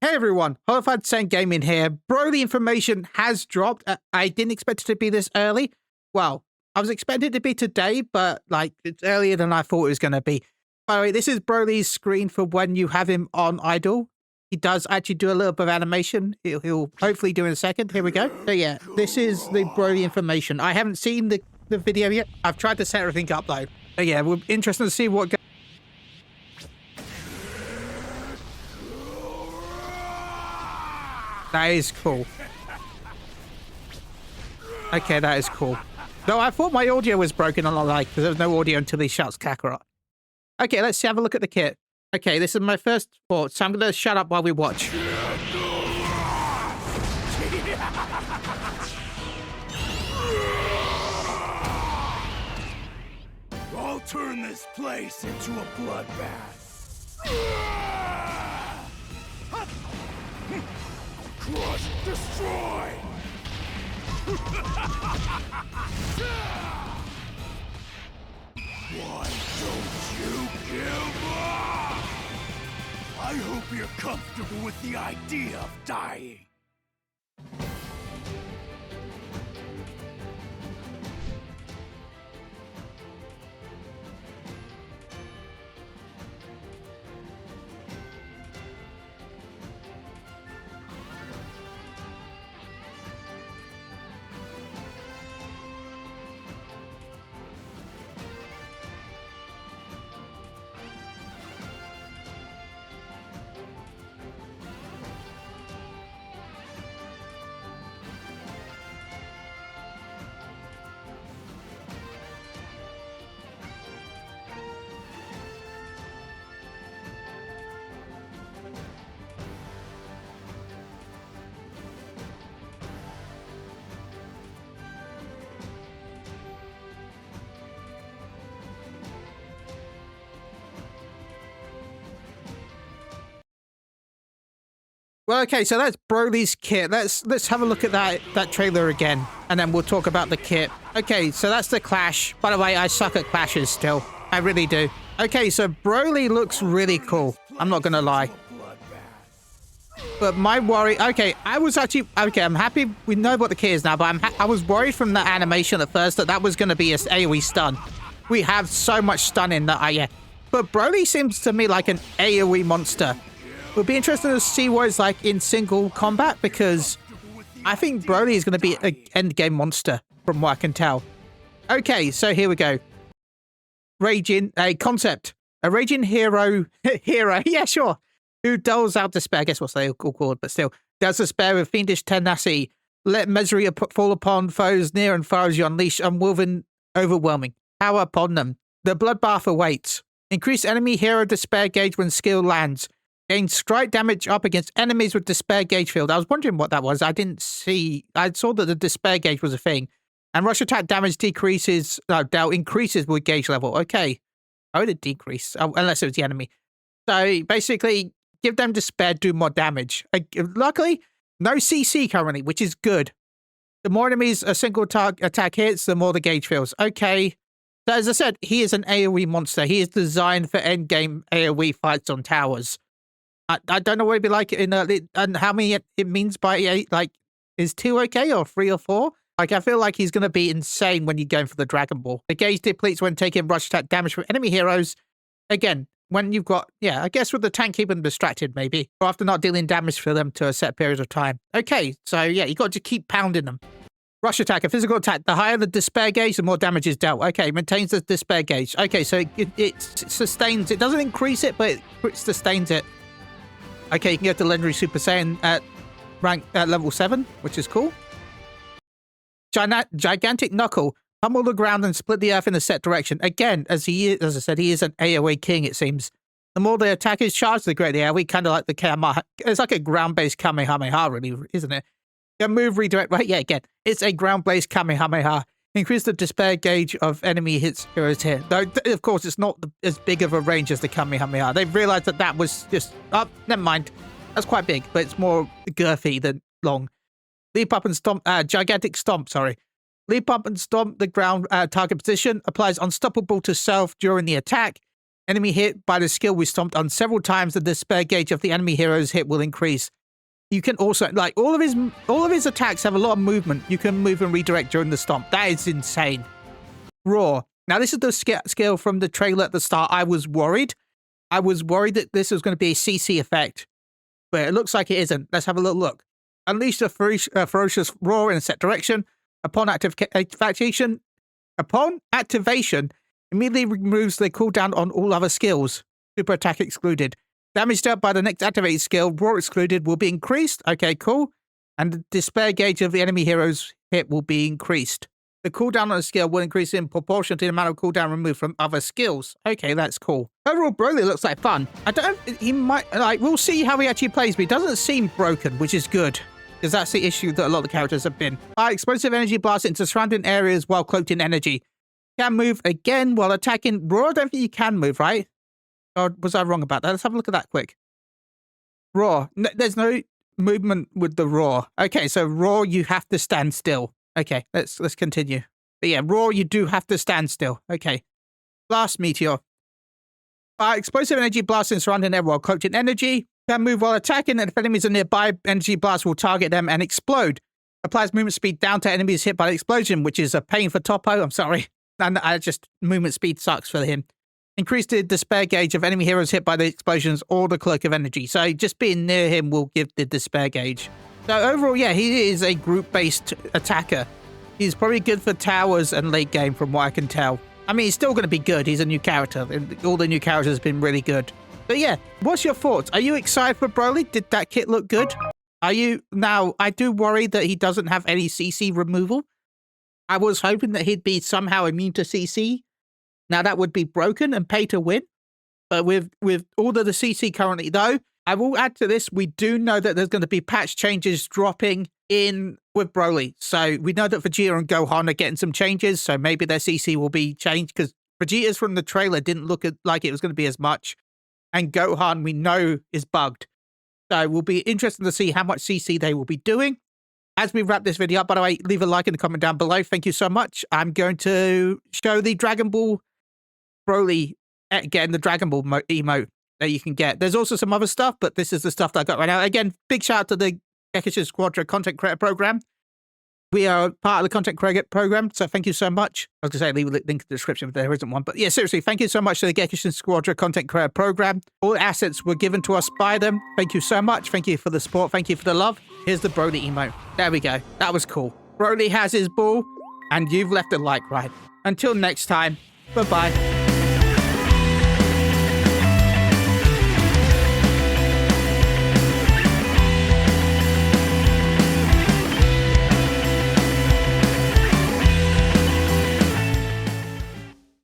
Hey everyone, Horrified Saint Gaming here. BROLY information has dropped. I didn't expect it to be this early. Well, I was expecting it to be today, but it's earlier than I thought it was going to be. By the way, this is BROLY's screen for when you have him on idle. He does actually do a little bit of animation. He'll hopefully do in a second. Here we go. So yeah, this is the BROLY information. I haven't seen the video yet. I've tried to set everything up though. But yeah, we're interested to see what goes. That is cool. Okay, that is cool. Though I thought my audio was broken on because there was no audio until he shouts Kakarot. Okay, let's have a look at the kit. Okay, this is my first thought, so I'm going to shut up while we watch. I'll turn this place into a bloodbath. Crush, destroy! Why don't you give up? I hope you're comfortable with the idea of dying. Well, okay, so that's BROLY's kit. Let's have a look at that trailer again, and then we'll talk about the kit. Okay, so that's the Clash. By the way, I suck at Clashes still. I really do. Okay, so BROLY looks really cool. I'm not gonna lie. But my worry... Okay, I was actually... Okay, I'm happy we know what the kit is now, but I was worried from the animation at first that was going to be an AoE stun. We have so much stun in that, yeah. But BROLY seems to me like an AoE monster. It would be interesting to see what it's like in single combat, because I think BROLY is going to be an endgame monster, from what I can tell. Okay, so here we go. Raging, a concept. A raging hero, yeah, sure, who doles out despair, I guess what they all called, but still, does despair with fiendish tenacity. Let misery fall upon foes near and far as you unleash unwoven, overwhelming power upon them. The bloodbath awaits. Increase enemy hero despair gauge when skill lands. Gain strike damage up against enemies with despair gauge field. I was wondering what that was. I didn't see. I saw that the despair gauge was a thing. And rush attack damage increases with gauge level. Okay. Oh, it decrease. Oh, unless it was the enemy. So basically, give them despair, do more damage. Luckily, no CC currently, which is good. The more enemies a single attack hits, the more the gauge feels. Okay. So as I said, he is an AoE monster. He is designed for endgame AoE fights on towers. I don't know what it'd be like in and how many it means by 8. Is 2 okay or 3 or 4? I feel like he's going to be insane when you're going for the Dragon Ball. The gauge depletes when taking rush attack damage from enemy heroes. Again, when you've got, I guess with the tank keeping them distracted maybe, or after not dealing damage for them to a set period of time. Okay, so yeah, you got to keep pounding them. Rush attack, a physical attack. The higher the despair gauge, the more damage is dealt. Okay, maintains the despair gauge. Okay, so it sustains. It doesn't increase it, but it sustains it. Okay, you can get to Legendary Super Saiyan at level 7, which is cool. Gigantic Knuckle. Pummel the ground and split the earth in a set direction. Again, as I said, he is an AoE king, it seems. The more the attack is charged, the greater the AoE. Kind of like the Kamehameha. It's like a ground-based Kamehameha, really, isn't it? You move, redirect. Right, yeah, again. It's a ground-based Kamehameha. Increase the despair gauge of enemy heroes here. Though, of course, it's not as big of a range as the Kamehameha. They've realized that was just... Oh, never mind. That's quite big, but it's more girthy than long. Leap up and stomp... gigantic stomp, sorry. Leap up and stomp the ground target position. Applies unstoppable to self during the attack. enemy hit by the skill we stomped on several times, the despair gauge of the enemy hero's hit will increase. You can also, like, all of his attacks have a lot of movement. You can move and redirect during the stomp. That is insane. Roar. Now, this is the skill from the trailer at the start. I was worried. I was worried that this was going to be a CC effect, but it looks like it isn't. Let's have a little look. Unleash a ferocious roar in a set direction. Upon activation, immediately removes the cooldown on all other skills. Super attack excluded. Damage dealt by the next activated skill, roar excluded, will be increased. Okay, cool. And the despair gauge of the enemy hero's hit will be increased. The cooldown on the skill will increase in proportion to the amount of cooldown removed from other skills. Okay, that's cool. Overall, BROLY looks like fun. He might, like, we'll see how he actually plays, but he doesn't seem broken, which is good. Because that's the issue that a lot of the characters have been. Explosive energy blast into surrounding areas while cloaked in energy. Can move again while attacking. Roar, I don't think you can move, right? Or was I wrong about that? Let's have a look at that quick. Roar. There's no movement with the roar. Okay, so roar, you have to stand still. Okay, let's continue. But yeah, roar, you do have to stand still. Okay. Blast meteor. Explosive energy blast in surrounding area while cloaked in energy. Can move while attacking, and if enemies are nearby, energy blast will target them and explode. Applies movement speed down to enemies hit by the explosion, which is a pain for Topo. I'm sorry. And movement speed sucks for him. Increase the despair gauge of enemy heroes hit by the explosions or the cloak of energy. So just being near him will give the despair gauge. So overall, yeah, he is a group-based attacker. He's probably good for towers and late game from what I can tell. I mean, he's still going to be good. He's a new character. All the new characters have been really good. But yeah, what's your thoughts? Are you excited for BROLY? Did that kit look good? Are you? Now, I do worry that he doesn't have any CC removal. I was hoping that he'd be somehow immune to CC. Now, that would be broken and pay to win. But with all of the CC currently, though, I will add to this, we do know that there's going to be patch changes dropping in with BROLY. So we know that Vegeta and Gohan are getting some changes, so maybe their CC will be changed, because Vegeta's from the trailer didn't look like it was going to be as much. And Gohan, we know, is bugged. So it will be interesting to see how much CC they will be doing. As we wrap this video up, by the way, leave a like in the comment down below. Thank you so much. I'm going to show the Dragon Ball BROLY getting the Dragon Ball emote that you can get. There's also some other stuff, but this is the stuff that I got right now. Again, big shout out to the Gekishin Squ4dra Content Creator Program. We are part of the Content Creator Program, so thank you so much. I was going to say leave a link in the description if there isn't one. But yeah, seriously, thank you so much to the Gekishin Squ4dra Content Creator Program. All assets were given to us by them. Thank you so much. Thank you for the support. Thank you for the love. Here's the BROLY emote. There we go. That was cool. BROLY has his ball, and you've left a like, right? Until next time, bye-bye.